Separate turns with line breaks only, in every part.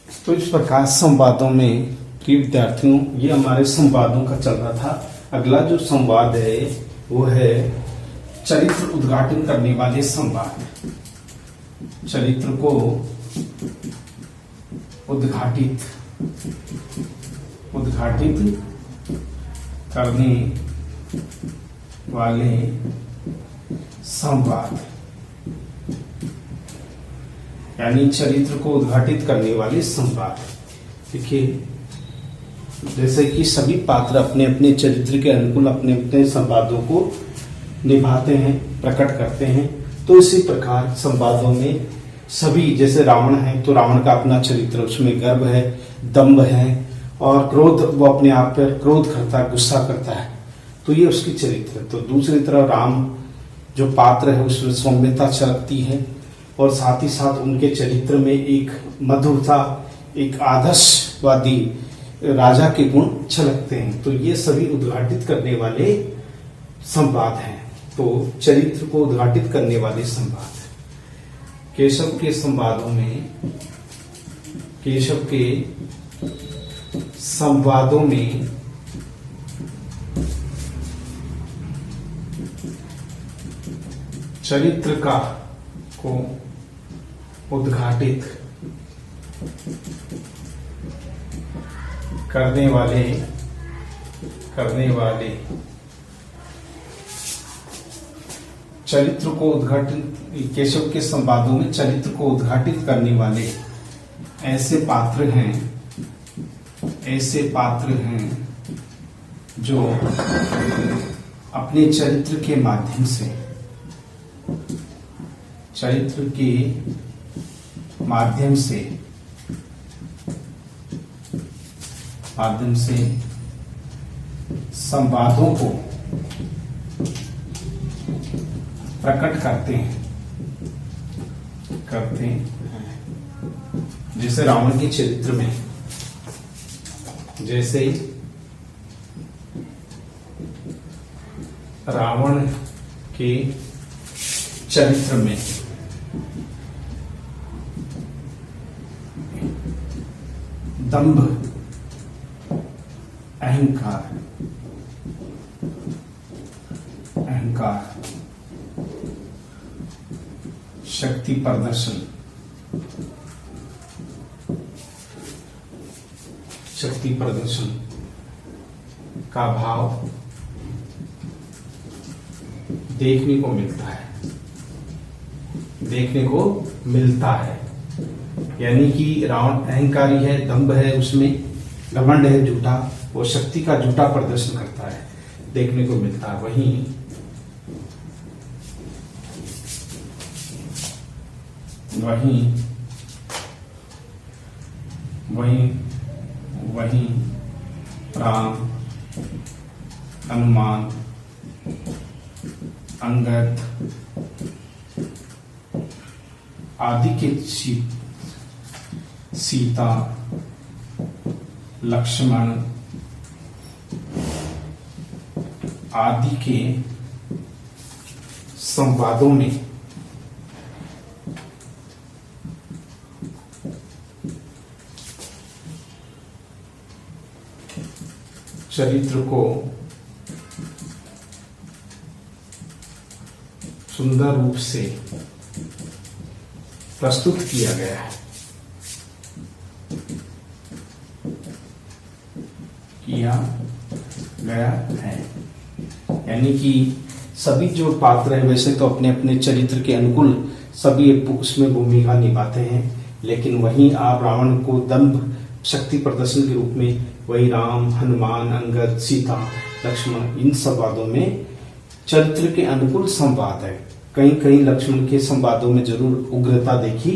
तो इस प्रकार संवादों में प्रिय विद्यार्थियों, ये हमारे संवादों का चल रहा था। अगला जो संवाद है वो है चरित्र उद्घाटन करने वाले संवाद। चरित्र को उद्घाटित करने वाले संवाद, यानी चरित्र को उद्घाटित करने वाले संवाद। देखिए, जैसे कि सभी पात्र अपने अपने चरित्र के अनुकूल अपने अपने संवादों को निभाते हैं, प्रकट करते हैं, तो इसी प्रकार संवादों में सभी, जैसे रावण है तो रावण का अपना चरित्र, उसमें गर्व है, दंभ है और क्रोध, वो अपने आप पर क्रोध करता है, गुस्सा करता है, तो ये उसकी चरित्र। तो दूसरी तरफ राम जो पात्र है उसमें सौम्यता छलकती है और साथ ही साथ उनके चरित्र में एक मधुरता, एक आदर्शवादी राजा के गुण छलकते हैं। तो ये सभी उद्घाटित करने वाले संवाद हैं। तो चरित्र को उद्घाटित करने वाले संवाद केशव के संवादों में, चरित्र को उद्घाटित करने वाले चरित्र को उद्घाटित, केशव के संवादों में चरित्र को उद्घाटित करने वाले ऐसे पात्र हैं जो अपने चरित्र के माध्यम से संवादों को प्रकट करते हैं। जैसे रावण के चरित्र में, जैसे रावण के चरित्र में दंभ, अहंकार, शक्ति प्रदर्शन का भाव देखने को मिलता है। यानी कि रावण अहंकारी है, दंभ है, उसमें घमंड है, झूठा, वो शक्ति का झूठा प्रदर्शन करता है, देखने को मिलता है। वहीं राम, हनुमान, अंगद आदि के, सीता, लक्ष्मण आदि के संवादों में चरित्र को सुंदर रूप से प्रस्तुत किया गया है। यानी कि सभी जो पात्र हैं वैसे तो अपने अपने चरित्र के अनुकूल सभी उसमें भूमिका निभाते हैं, लेकिन वहीं आप रावण को दंभ, शक्ति प्रदर्शन के रूप में, वही राम, हनुमान, अंगद, सीता, लक्ष्मण, इन संवादों में चरित्र के अनुकूल संवाद है। कहीं कहीं लक्ष्मण के संवादों में जरूर उग्रता देखी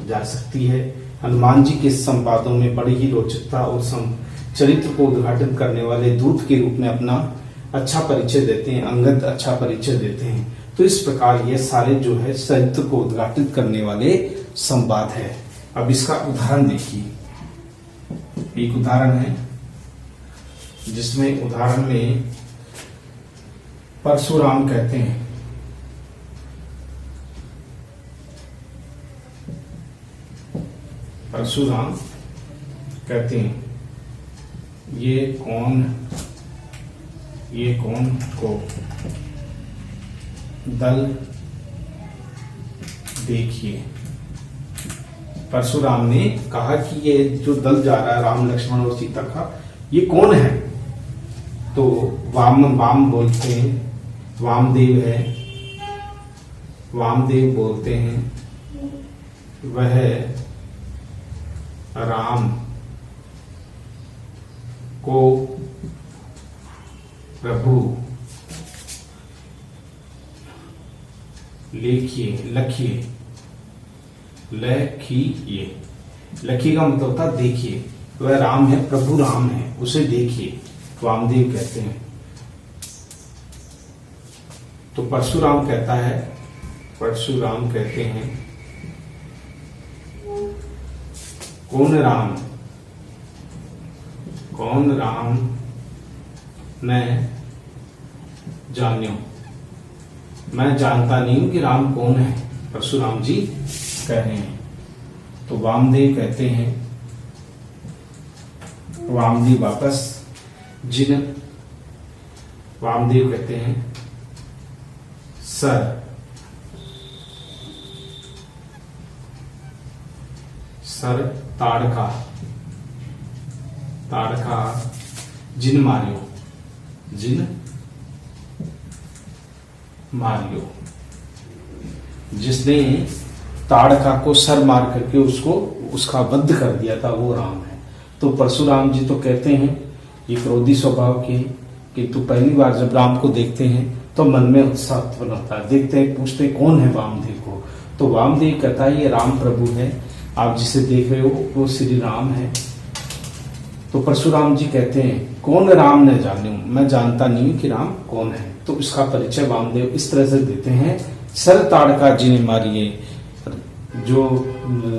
जा सकती है। हनुमान जी के संवादों में बड़ी ही रोचकता और चरित्र को उद्घाटन करने वाले दूत के रूप में अपना अच्छा परिचय देते हैं, अंगद अच्छा परिचय देते हैं। तो इस प्रकार ये सारे जो है चरित्र को उद्घाटित करने वाले संवाद है। अब इसका उदाहरण देखिए। एक उदाहरण है जिसमें उदाहरण में परशुराम कहते हैं, परशुराम कहते हैं ये कौन को दल देखिए। परशुराम ने कहा कि ये जो दल जा रहा है राम लक्ष्मण और सीता का, ये कौन है? तो वाम बोलते हैं, वामदेव है। वामदेव बोलते हैं वह राम को प्रभु लखिए। लखिए का मतलब होता देखिए, वह राम है, प्रभु राम है, उसे देखिए, वामदेव कहते हैं। तो परशुराम कहते हैं कौन राम न जान्यो, मैं जानता नहीं हूं कि राम कौन है, परशुराम जी कह रहे हैं। तो वामदेव कहते हैं, वामदेव वापस वामदेव कहते हैं सर ताड़का जिन मारियो। जिसने ताड़का को सर मार करके उसका वध कर दिया था, वो राम है। तो परशुराम जी तो कहते हैं ये क्रोधी स्वभाव के, किंतु पहली बार जब राम को देखते हैं तो मन में उत्साह उत्पन्न होता है। देखते हैं, पूछते हैं कौन है वामदेव को। तो वामदेव कहता है ये राम प्रभु है, आप जिसे देख रहे हो वो श्री राम है। तो परशुराम जी कहते हैं कौन राम न जाने, मैं जानता नहीं हूं कि राम कौन है। तो इसका परिचय वामदेव इस तरह से देते हैं, सर ताड़का जिन्हें मारिए, जो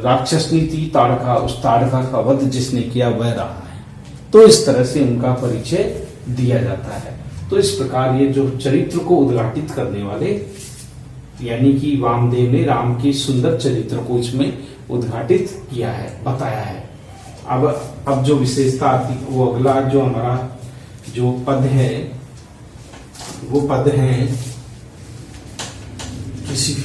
राक्षसनी थी ताड़का, उस ताड़का का वध जिसने किया वह राम है। तो इस तरह से उनका परिचय दिया जाता है। तो इस प्रकार ये जो चरित्र को उद्घाटित करने वाले, यानी कि वामदेव ने राम के सुंदर चरित्र को इसमें उद्घाटित किया है, बताया है। अब जो विशेषता आती, वो अगला जो हमारा जो पद है, वो पद है किसी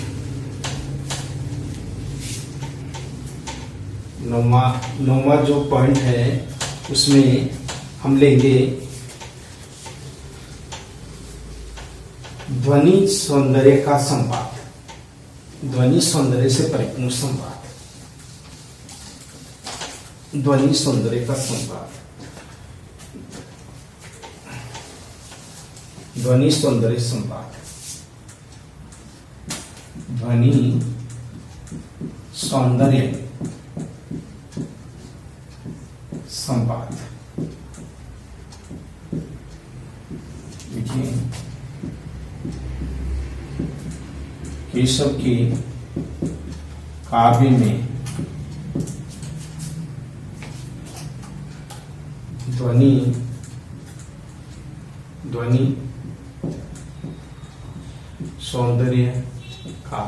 नौवा जो पॉइंट है उसमें हम लेंगे ध्वनि सौंदर्य का संवाद, ध्वनि सौंदर्य से परिपूर्ण संवाद, ध्वनि सौंदर्य का संवाद, ध्वनि सौंदर्य संवाद, ध्वनि सौंदर्य संवाद। देखिए केशव के काव्य में ध्वनि सौंदर्य का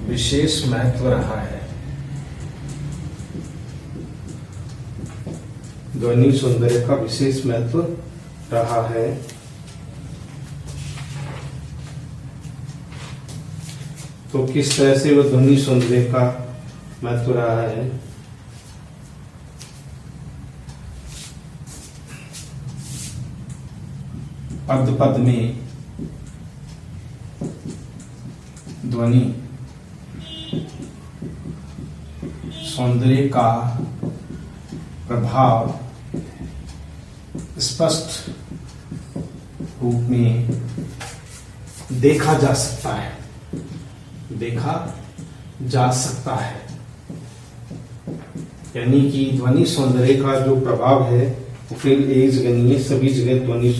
विशेष महत्व रहा है। ध्वनि सौंदर्य का विशेष महत्व रहा है। तो किस तरह से वो ध्वनि सौंदर्य का महत्व रहा है? पद पद में ध्वनि सौंदर्य का प्रभाव स्पष्ट रूप में देखा जा सकता है, यानी कि ध्वनि सौंदर्य का जो प्रभाव है वो फिर एक जगह नहीं है, सभी जगह ध्वनि,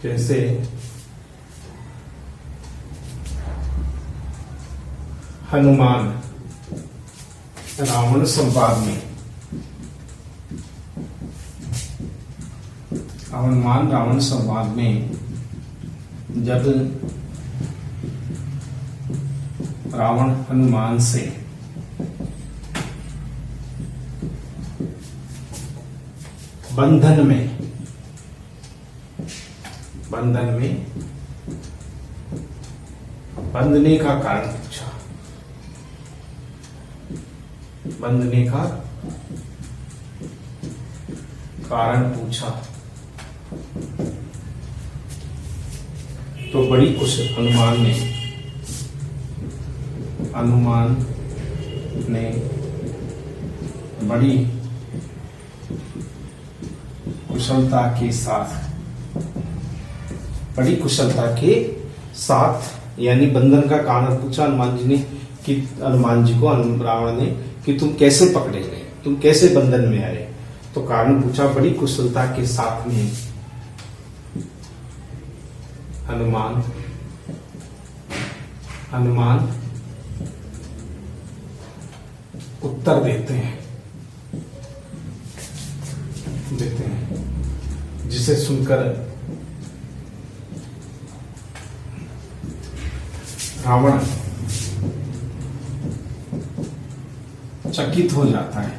जैसे हनुमान रावण संवाद में, रावण संवाद में जब रावण हनुमान से बंधन में बंधने का कारण पूछा। बंधने का कारण पूछा तो बड़ी कुशल हनुमान ने बड़ी कुशलता के साथ यानी बंधन का कारण पूछा हनुमान जी ने कि हनुमान जी को रावण ने कि तुम कैसे पकड़े गए, तुम कैसे बंधन में आए। तो कारण पूछा बड़ी कुशलता के साथ में हनुमान उत्तर देते हैं जिसे सुनकर रावण चकित हो जाता है।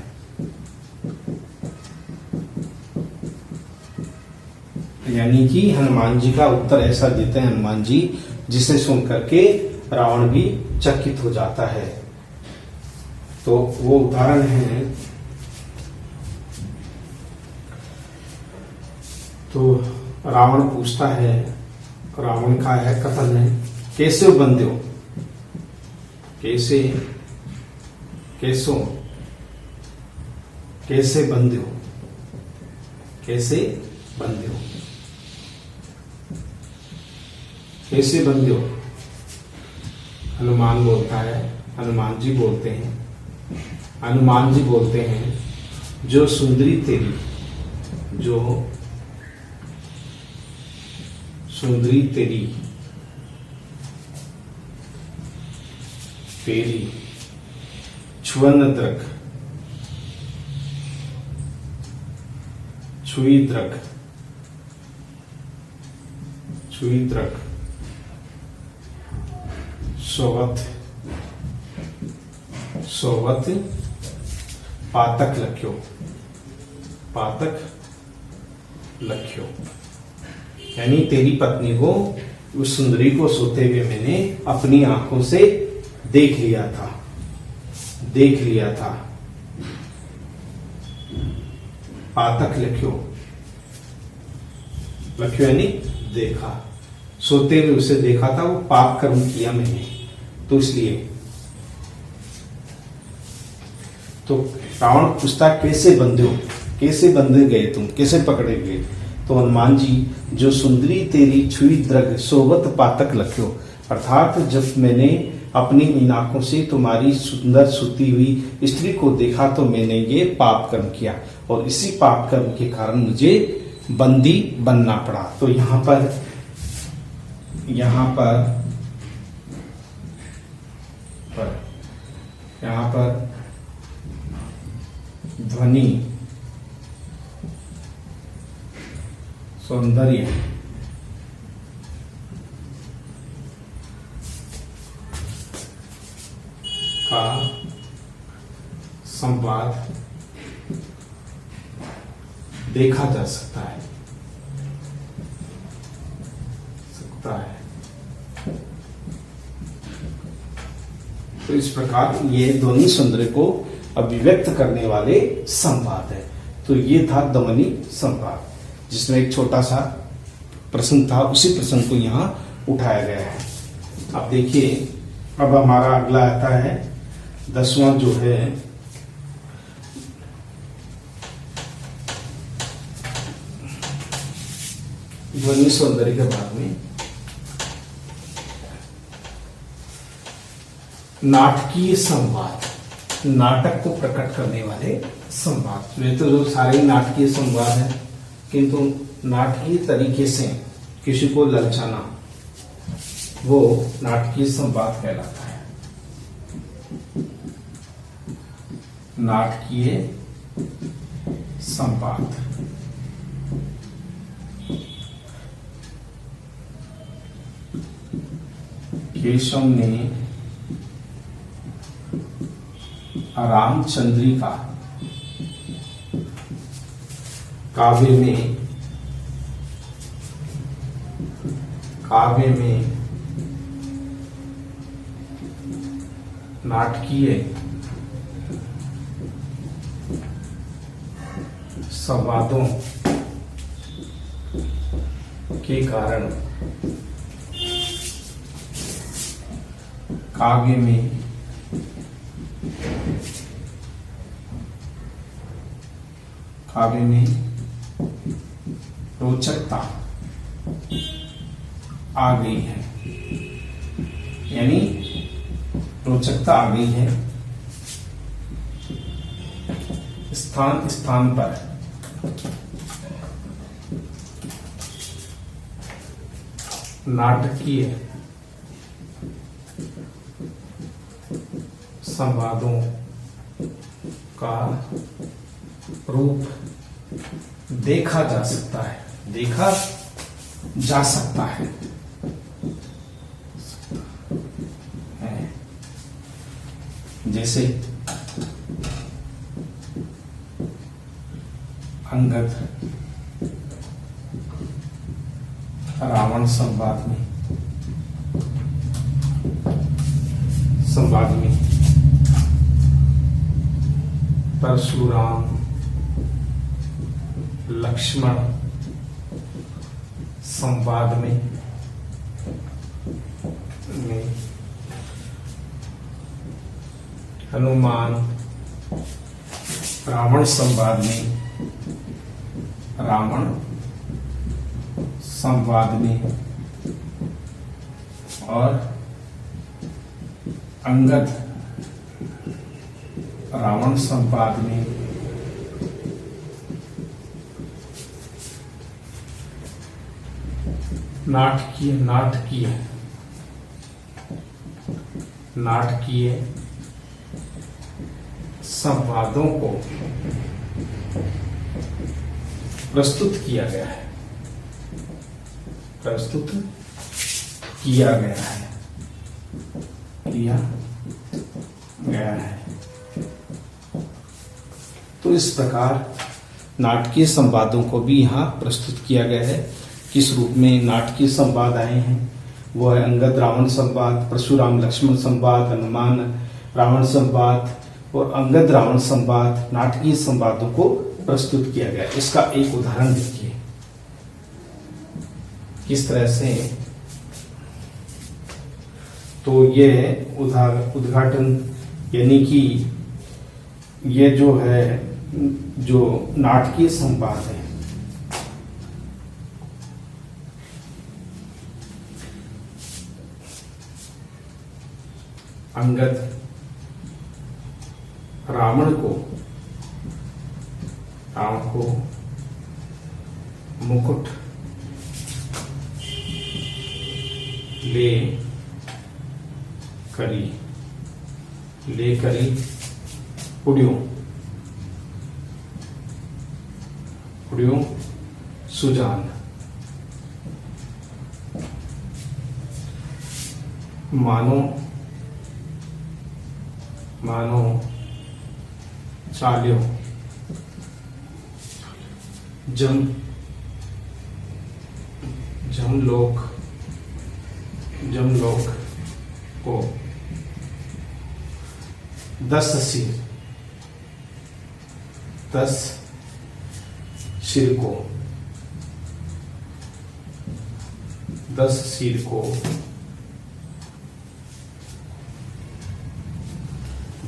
यानी कि हनुमान जी का उत्तर ऐसा देते हैं हनुमान जी जिसे सुनकर के रावण भी चकित हो जाता है। तो वो उदाहरण है। तो रावण पूछता है, रावण का है कथन है, कैसे बंधे हो, कैसे बंधे हो, कैसे बंधे हो। हनुमान बोलता है, हनुमान जी बोलते हैं जो सुंदरी तेरी छुअन छुई द्रक सोवत पातक लख्यो। यानी तेरी पत्नी को, उस सुंदरी को सोते हुए मैंने अपनी आंखों से देख लिया था। पातक लख्यो यानी देखा, सोते हुए उसे देखा था, वो पाप कर्म किया मैंने, तो इसलिए। तो रावण पूछता कैसे बंधे हो, कैसे बंधे गए तुम, कैसे पकड़े गए। तो हनुमान जी जो सुंदरी तेरी छुई द्रग सोवत पातक लख्यो, अर्थात जब मैंने अपनी इन आंखों से तुम्हारी सुंदर सुती हुई स्त्री को देखा तो मैंने ये पाप कर्म किया और इसी पाप कर्म के कारण मुझे बंदी बनना पड़ा। तो यहाँ पर ध्वनि सौंदर्य का संवाद देखा जा सकता है। तो इस प्रकार ये ध्वनि सौंदर्य को अभिव्यक्त करने वाले संवाद है। तो ये था ध्वनि संवाद, जिसमें एक छोटा सा प्रश्न था, उसी प्रश्न को यहाँ उठाया गया है। अब देखिए, अब हमारा अगला आता है 10वां जो है ध्वनि सौंदर्य के बारे में नाटकीय संवाद, नाटक को प्रकट करने वाले संवाद। वे तो जो सारे नाटकीय संवाद है, किंतु नाटकीय तरीके से किसी को ललचाना वो नाटकीय संवाद कहलाता है। नाटकीय संवाद केशव ने रामचंद्रिका काव्य में नाटकीय संवादों के कारण काव्य में रोचकता आ गई है, यानी रोचकता आ गई है। स्थान स्थान पर नाटकीय संवादों का रूप देखा जा सकता है जैसे अंगद रावण संवाद में परशुराम लक्ष्मण संवाद में हनुमान रावण संवाद में और अंगद रावण संवाद में नाटकीय संवादों को प्रस्तुत किया गया है। तो इस प्रकार नाटकीय संवादों को भी यहाँ प्रस्तुत किया गया है। किस रूप में नाटकीय संवाद आए हैं? वो है अंगद रावण संवाद, परशुराम लक्ष्मण संवाद, हनुमान रावण संवाद और अंगद रावण संवाद। नाटकीय संवादों को प्रस्तुत किया गया। इसका एक उदाहरण देखिए किस तरह से। तो ये उद्घाटन यानी कि ये जो है जो नाटकीय संवाद है अंगद रावण को मुकुट ले करी पुड़ियों सुजान मानो चाल्यो जमलोक को 10 सिर को 10 सिर को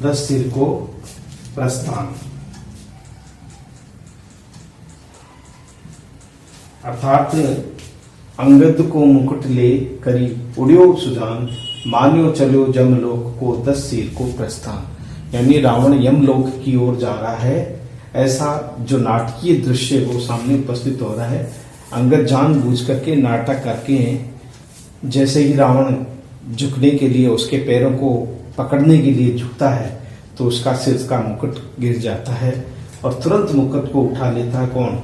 10 सिर को प्रस्थान, अर्थात अंगद को मुकुट ले करी उड़ियो सुजान, मान्यो चलो जमलोक को 10 सिर को प्रस्थान। यानी रावण यमलोक की ओर जा रहा है, ऐसा जो नाटकीय दृश्य वो सामने उपस्थित हो रहा है। अंगद जानबूझ करके नाटक करके जैसे ही रावण झुकने के लिए उसके पैरों को पकड़ने के लिए झुकता है तो उसका सिर का मुकुट गिर जाता है और तुरंत मुकुट को उठा लेता है कौन?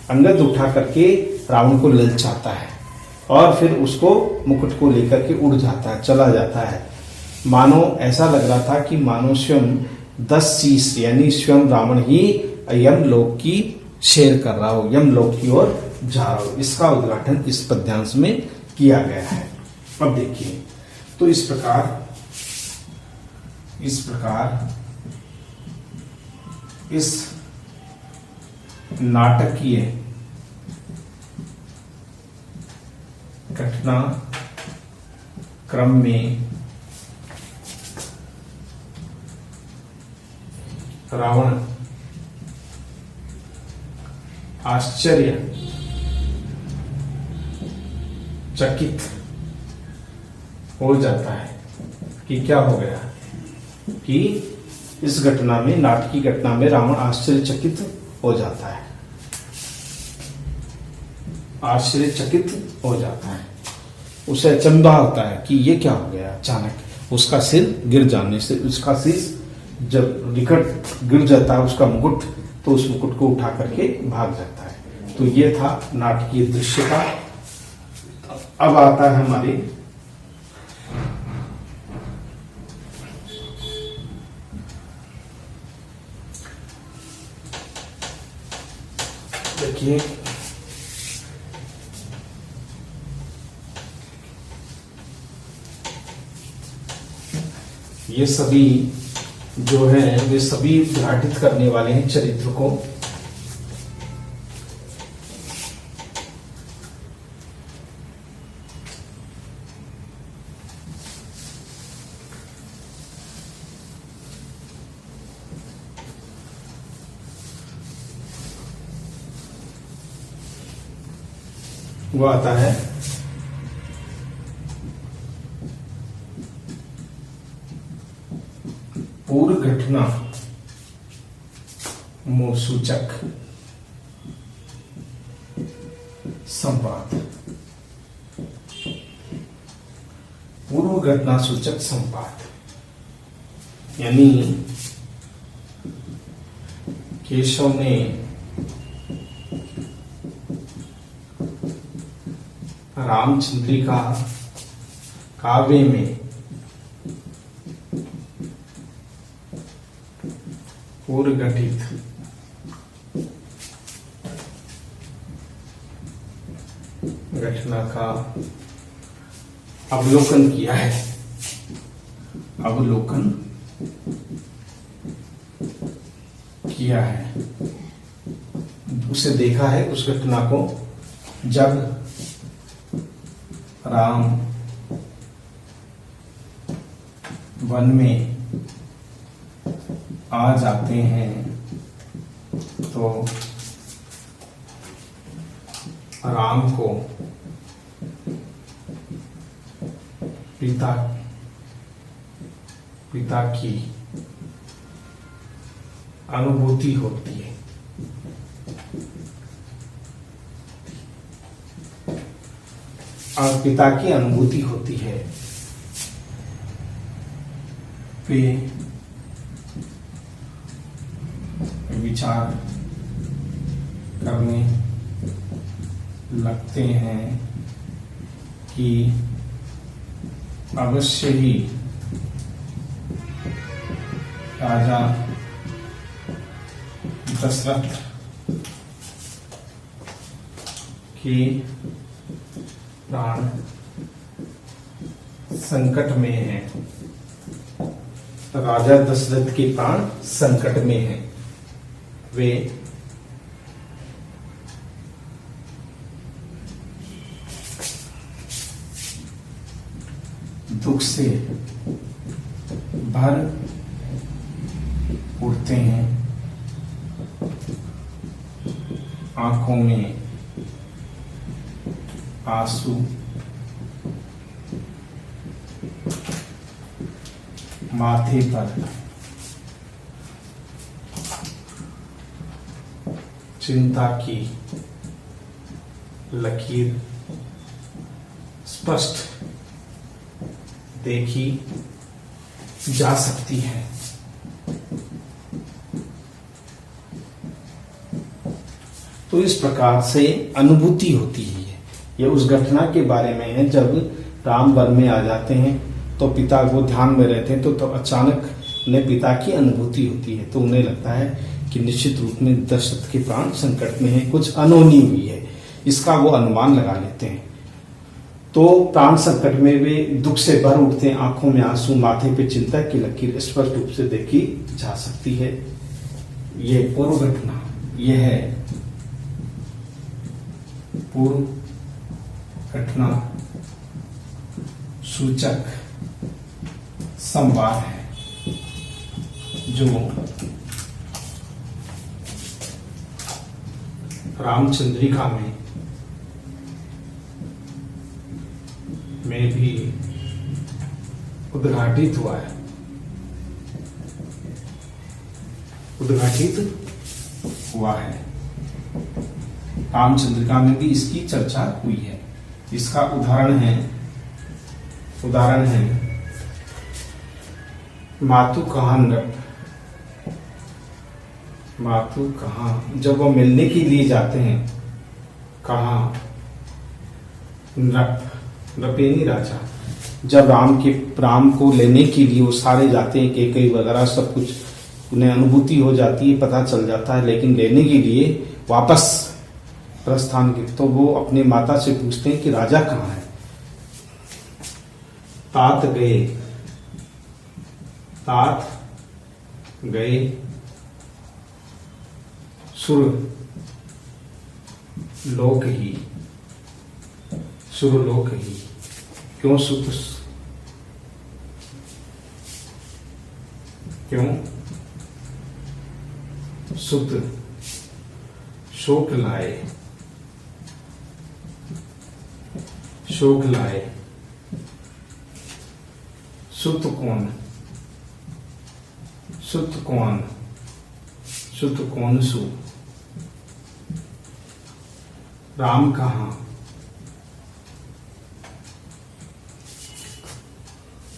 अंगद उठा करके रावण को ललचाता है। और फिर उसको मुकुट को लेकर के उड़ जाता है, चला जाता है। मानो ऐसा लग रहा था कि मानो स्वयं 10 शीश यानी स्वयं रावण ही यमलोक की शेर कर रहा हो, यमलोक की ओर जा रहा हो। इसका उद्घाटन इस पद्यांश में किया गया है। अब देखिए, तो इस प्रकार इस नाटकीय घटना क्रम में रावण आश्चर्य चकित हो जाता है कि क्या हो गया, कि इस घटना में, नाटकीय घटना में रावण आश्चर्यचकित हो जाता है, आश्चर्यचकित हो जाता है। उसे अचंभा होता है कि ये क्या हो गया। अचानक उसका सिर गिर जाने से, उसका सिर जब निकट गिर जाता है उसका मुकुट, तो उस मुकुट को उठा करके भाग जाता है। तो ये था नाटकीय दृश्य का। अब आता है हमारी देखिए, ये सभी जो है वे सभी उद्घाटित करने वाले हैं चरित्र को। वो आता है पूर्व घटना सूचक संवाद। पूर्व घटना सूचक संवाद यानी केशव ने रामचंद्रिका काव्य में पूर्व घटित घटना का अवलोकन किया है, अवलोकन किया है, उसे देखा है उस घटना को, जब राम वन में आ जाते हैं तो राम को पिता की अनुभूति होती है। और पिता की अनुभूति होती है, वे विचार करने लगते हैं कि अवश्य ही राजा दशरथ के प्राण संकट में है, राजा दशरथ के प्राण संकट में है। वे दुख से भर उठते हैं, आंखों में आंसू, माथे पर चिंता की लकीर स्पष्ट देखी जा सकती है। तो इस प्रकार से अनुभूति होती है, ये उस घटना के बारे में है जब राम वन में आ जाते हैं तो पिता वो ध्यान में रहते हैं तो अचानक उन्हें पिता की अनुभूति होती है, तो उन्हें लगता है कि निश्चित रूप में दशरथ के प्राण संकट में है, कुछ अनहोनी हुई है, इसका वो अनुमान लगा लेते हैं। तो प्राण संकट में वे दुख से भर उठते हैं, आंखों में आंसू, माथे पे चिंता की लकीर स्पष्ट रूप से देखी जा सकती है। ये पूर्व घटना, ये है पूर्व घटना सूचक संवाद है जो रामचंद्रिका में भी उद्घाटित हुआ है, रामचंद्रिका में भी इसकी चर्चा हुई है। इसका उदाहरण है मातु कहाँ जब वो मिलने के लिए जाते हैं, कहाँ नृपेनी राजा जब राम को लेने के लिए वो सारे जाते हैं, कैकेयी वगैरह सब कुछ उन्हें अनुभूति हो जाती है, पता चल जाता है, लेकिन लेने के लिए वापस प्रस्थान के तो वो अपने माता से पूछते हैं कि राजा कहाँ है। तात गए सुरलोक ही क्यों सुत शोक लाए सुत कौन सु राम कहाँ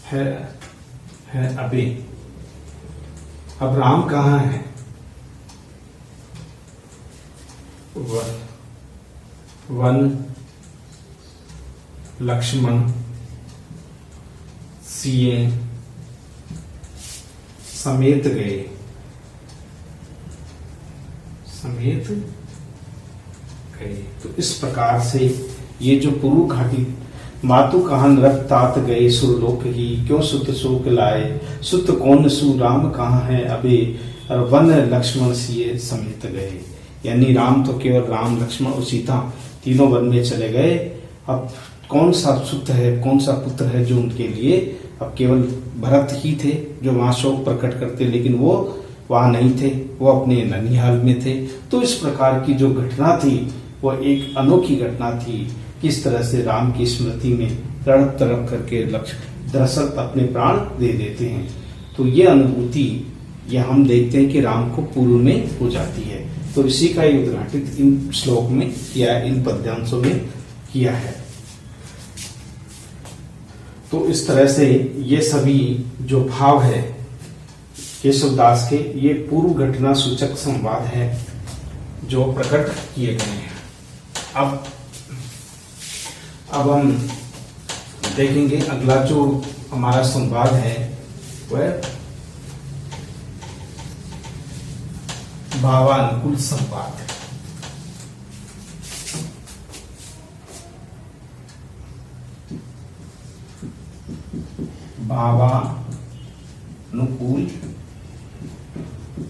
है अबे। अब राम कहाँ है? वन लक्ष्मण सीए समेत गए। तो इस प्रकार से ये जो पुरु घाटी मातु कहन रख तात गए सुरलोक ही क्यों सुत शोक लाए सुत कौन सु राम कहाँ है अबे और वन लक्ष्मण सीए समेत गए। यानी राम तो केवल राम लक्ष्मण और सीता तीनों वन में चले गए। अब कौन सा सुत है, कौन सा पुत्र है जो उनके लिए, अब केवल भरत ही थे जो वहां शोक प्रकट करते, लेकिन वो वहां नहीं थे, वो अपने ननिहाल में थे। तो इस प्रकार की जो घटना थी वो एक अनोखी घटना थी। किस तरह से राम की स्मृति में तड़प तड़प करके दशरथ अपने प्राण दे देते हैं। तो ये अनुभूति ये हम देखते हैं कि राम को पूर्व में हो जाती है। तो इसी का ही उद्घाटित इन श्लोक में किया, इन पद्यांशों में किया है। तो इस तरह से ये सभी जो भाव है केशवदास के, ये पूर्व घटना सूचक संवाद है जो प्रकट किए गए हैं। अब हम देखेंगे अगला जो हमारा संवाद है वह भावानुकूल संवाद। भावानुकूल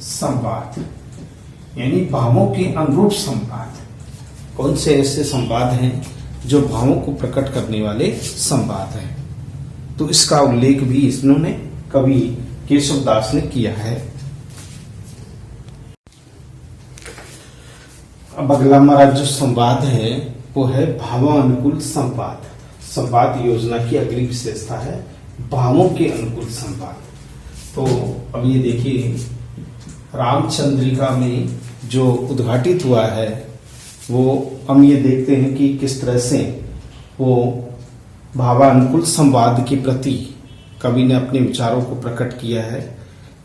संवाद यानी भावों के अनुरूप संवाद। कौन से ऐसे संवाद हैं जो भावों को प्रकट करने वाले संवाद हैं। तो इसका उल्लेख भी इन्होंने कवि केशवदास ने किया है। अब अगला हमारा जो संवाद है वो है भावानुकूल संवाद। संवाद योजना की अगली विशेषता है भावों के अनुकूल संवाद। तो अब ये देखिए रामचंद्रिका में जो उद्घाटित हुआ है वो हम ये देखते हैं कि किस तरह से वो भावानुकूल संवाद के प्रति कवि ने अपने विचारों को प्रकट किया है।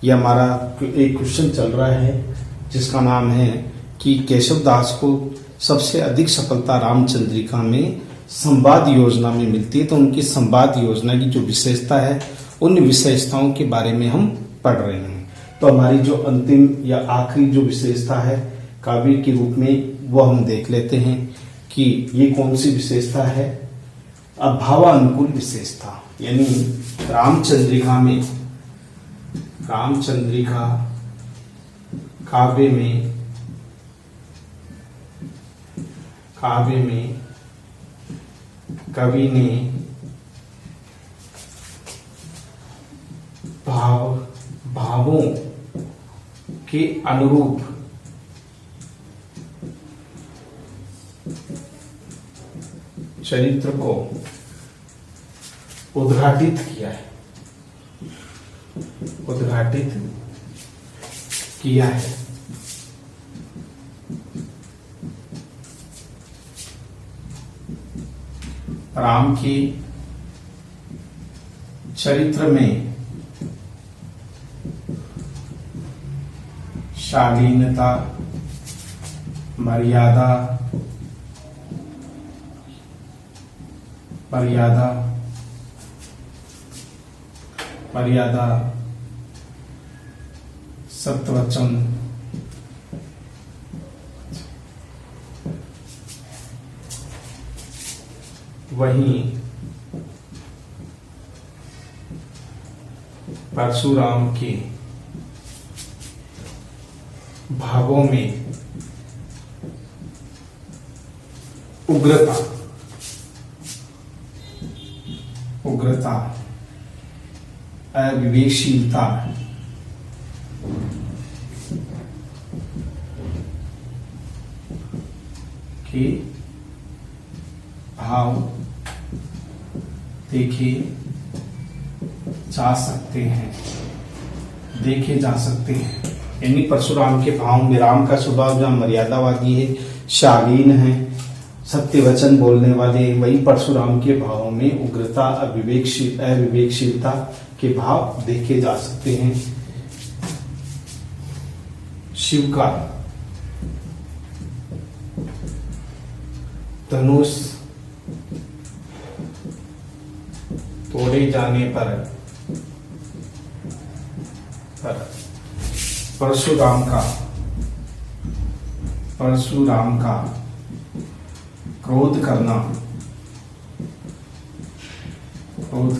यह हमारा एक क्वेश्चन चल रहा है जिसका नाम है कि केशवदास को सबसे अधिक सफलता रामचंद्रिका में संवाद योजना में मिलती है। तो उनकी संवाद योजना की जो विशेषता है, उन विशेषताओं के बारे में हम पढ़ रहे हैं। तो हमारी जो अंतिम या आखिरी जो विशेषता है काव्य के रूप में, वो हम देख लेते हैं कि ये कौन सी विशेषता है। अभावानुकूल विशेषता, यानी रामचंद्रिका काव्य में कवि ने भावों के अनुरूप चरित्र को उद्घाटित किया है। राम के चरित्र में शालीनता, मर्यादा, सत्वचन, वहीं परशुराम के भावों में उग्रता, अविवेकशीलता के भाव देखे जा सकते हैं। यानी परशुराम के भाव में राम का स्वभाव जहाँ मर्यादावादी है, शालीन है, सत्य वचन बोलने वाले, वही परशुराम के भावों में उग्रता, अविवेकशीलता के भाव देखे जा सकते हैं। शिव का धनुष तोड़े जाने पर परशुराम का क्रोध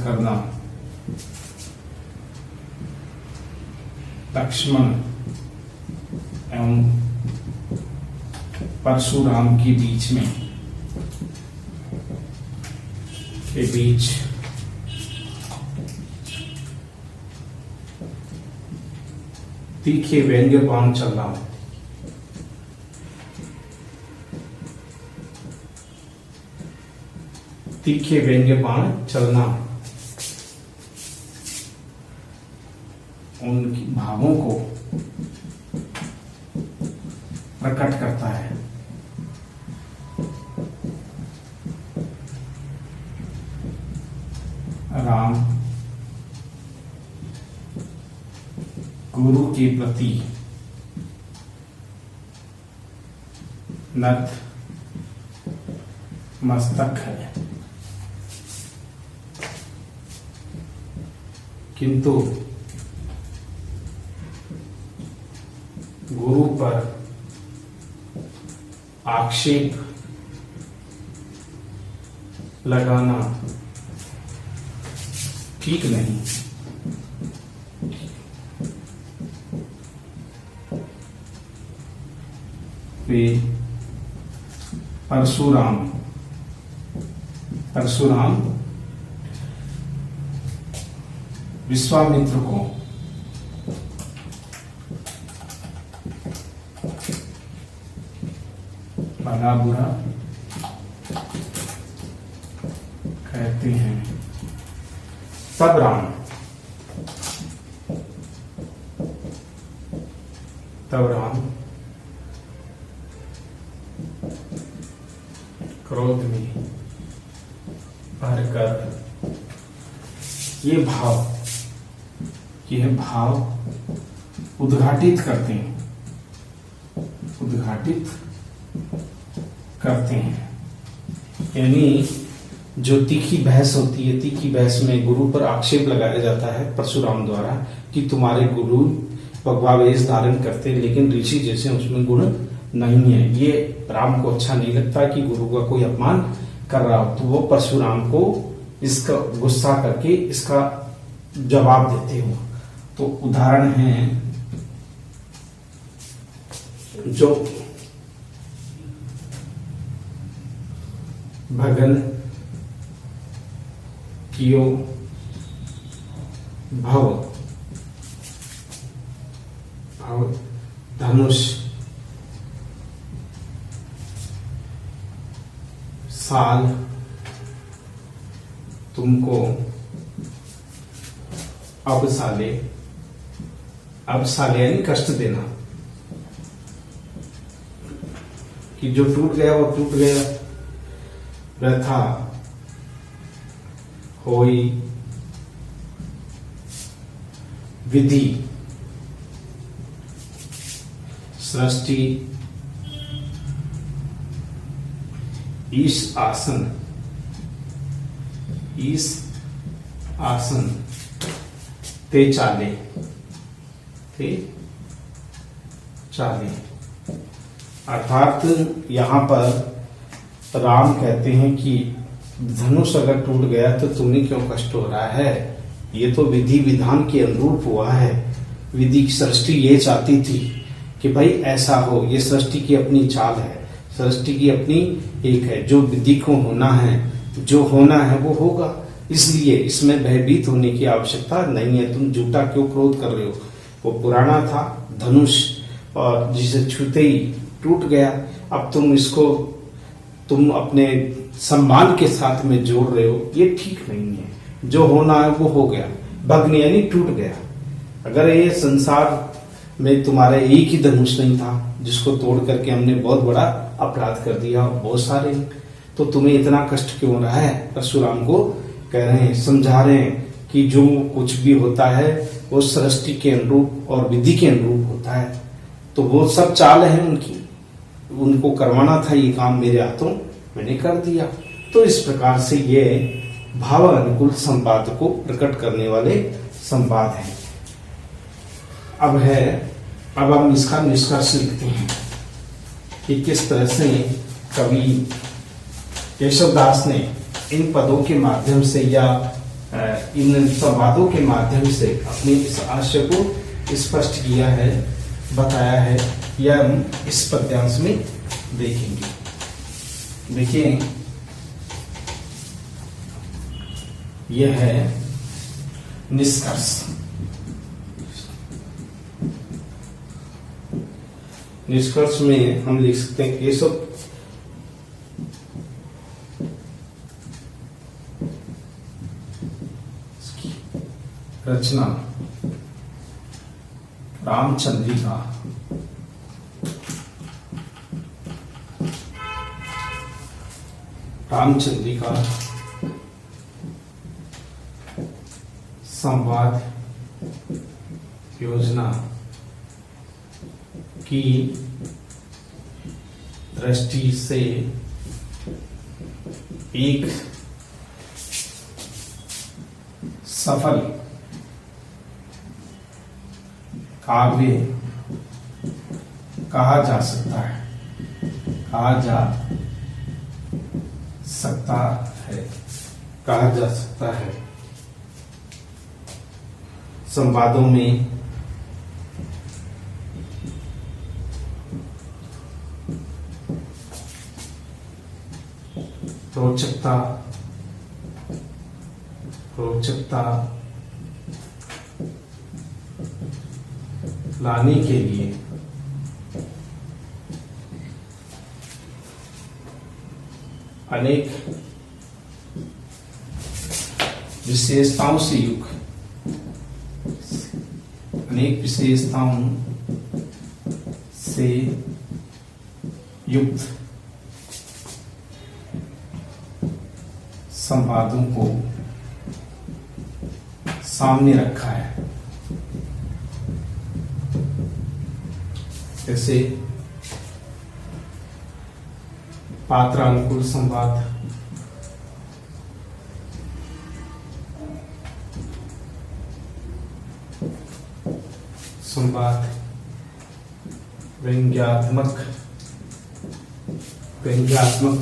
करना लक्ष्मण एवं परशुराम के बीच तीखे व्यंग्य बाण चलना, उनकी भावों को प्रकट करता है। राम गुरु के प्रति नतमस्तक है, किंतु गुरु पर आक्षेप लगाना ठीक नहीं। वे परशुराम विश्वामित्र को भला बुरा कहते हैं। तब राम क्रोध में भरकर ये भाव उद्घाटित करते हैं। यानी जो तीखी बहस होती है, तीखी बहस में गुरु पर आक्षेप लगाया जाता है परशुराम द्वारा कि तुम्हारे गुरु भगवा वेश धारण करते हैं लेकिन ऋषि जैसे उसमें गुण नहीं है। ये राम को अच्छा नहीं लगता कि गुरु का कोई अपमान कर रहा हो, तो वो परशुराम को इसका गुस्सा करके इसका जवाब देते हो। तो उदाहरण है जो भगन कियो भव भव धनुष साल तुमको अब साले यानी कष्ट देना कि जो टूट गया वो टूट गया, व्यथा होई विधि सृष्टि ईश आसन ते चाले अर्थात यहां पर राम कहते हैं कि धनुष अगर टूट गया तो तुम्हें क्यों कष्ट हो रहा है, ये तो विधि विधान के अनुरूप हुआ है। विधि की सृष्टि ये चाहती थी कि भाई ऐसा हो, ये सृष्टि की अपनी चाल है, सृष्टि की अपनी एक है, जो विधि को होना है, जो होना है वो होगा, इसलिए इसमें भयभीत होने की आवश्यकता नहीं है। तुम झूठा क्यों क्रोध कर रहे हो, वो पुराना था धनुष और जिसे छूते ही टूट गया, अब तुम अपने सम्मान के साथ में जोड़ रहे हो, ये ठीक नहीं है। जो होना है वो हो गया, भग्न यानी टूट गया। अगर ये संसार में तुम्हारा एक ही धनुष नहीं था जिसको तोड़ करके हमने बहुत बड़ा अपराध कर दिया, बहुत सारे, तो तुम्हें इतना कष्ट क्यों हो रहा है। परशुराम को कह रहे हैं, समझा रहे हैं कि जो कुछ भी होता है वो सृष्टि के अनुरूप और विधि के अनुरूप होता है, तो वो सब चाल है उनकी, उनको करवाना था ये काम, मेरे हाथों मैंने कर दिया। तो इस प्रकार से ये भाव अनुकूल संवाद को प्रकट करने वाले संवाद हैं। अब हम इसका निष्कर्ष लिखते हैं कि किस तरह से कवि केशवदास ने इन पदों के माध्यम से या इन संवादों के माध्यम से अपने इस आशय को स्पष्ट किया है, बताया है, यह हम इस पद्यांश में देखेंगे। देखिए, यह है निष्कर्ष। निष्कर्ष में हम लिख सकते हैं केशव रचना रामचंद्रिका संवाद योजना की दृष्टि से एक सफल काव्य कहा जा सकता है, कहा जा सकता है। संवादों में रोचकता लाने के लिए अनेक विशेषताओं से युक्त संवादों को सामने रखा है। जैसे पात्रानुकूल संवाद, संवाद, व्यंग्यात्मक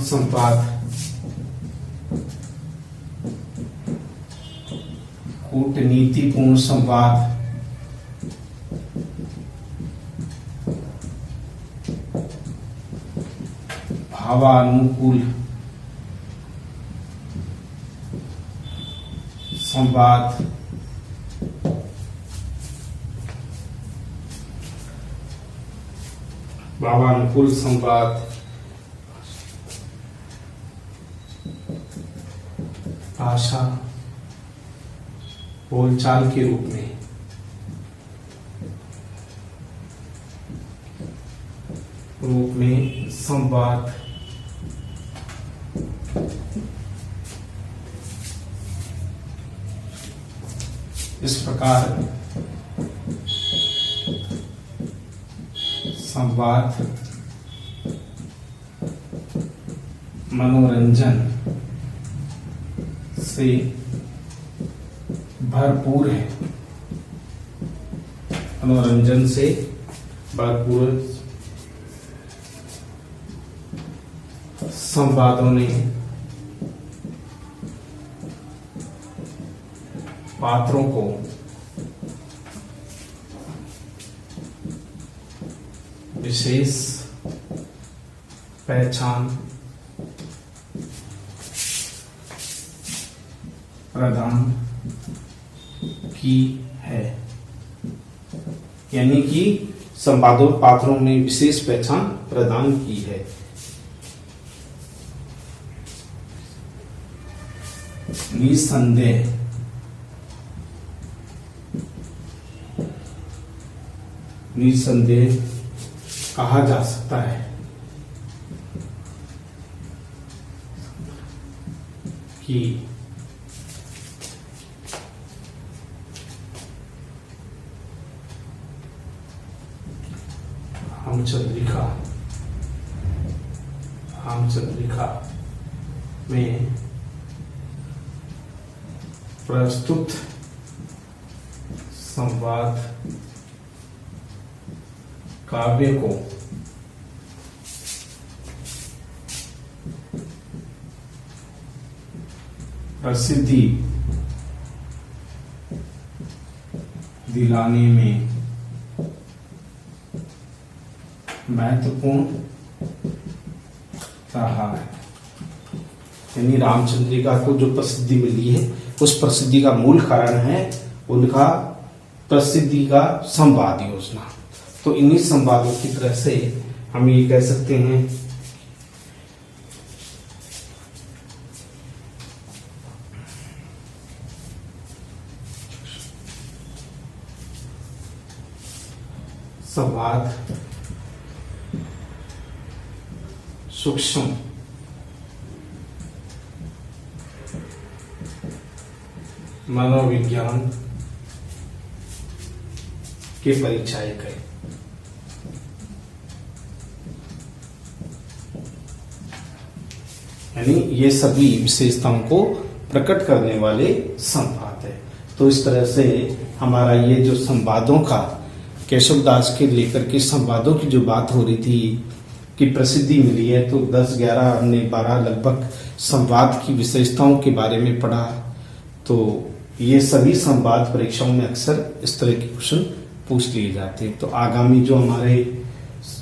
संवाद, कूटनीतिपूर्ण संवाद, भावानुकूल संवाद, भावानुकूल संवाद, भाषा बोलचाल के रूप में संवाद, इस प्रकार संवाद मनोरंजन से भरपूर है, मनोरंजन से भरपूर संवादों ने पात्रों को विशेष पहचान प्रदान की है, यानी कि संवादों पात्रों में विशेष पहचान प्रदान की है। निसंदेह कहा जा सकता है कि रामचंद्रिका में प्रस्तुत संवाद काव्य को प्रसिद्धि दिलाने में महत्वपूर्ण रहा है। यानी रामचंद्रिका को जो प्रसिद्धि मिली है उस प्रसिद्धि का मूल कारण है उनका प्रसिद्धि का संवाद योजना। तो इन्हीं संवादों की तरह से हम ये कह सकते हैं संवाद सूक्ष्म मनोविज्ञान के परिचायक है। यानी ये सभी विशेषताओं को प्रकट करने वाले संवाद है। तो इस तरह से हमारा ये जो संवादों का केशव दास के लेकर के संवादों की जो बात हो रही थी कि प्रसिद्धि मिली है, तो 10-11 हमने 12 लगभग संवाद की विशेषताओं के बारे में पढ़ा। तो ये सभी संवाद परीक्षाओं में अक्सर इस तरह के क्वेश्चन पूछ लिए जाते हैं। तो आगामी जो हमारे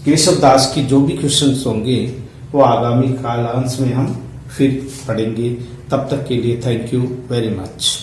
केशव दास की जो भी क्वेश्चंस होंगे वो आगामी कालांश में हम फिर पढ़ेंगे। तब तक के लिए थैंक यू वेरी मच।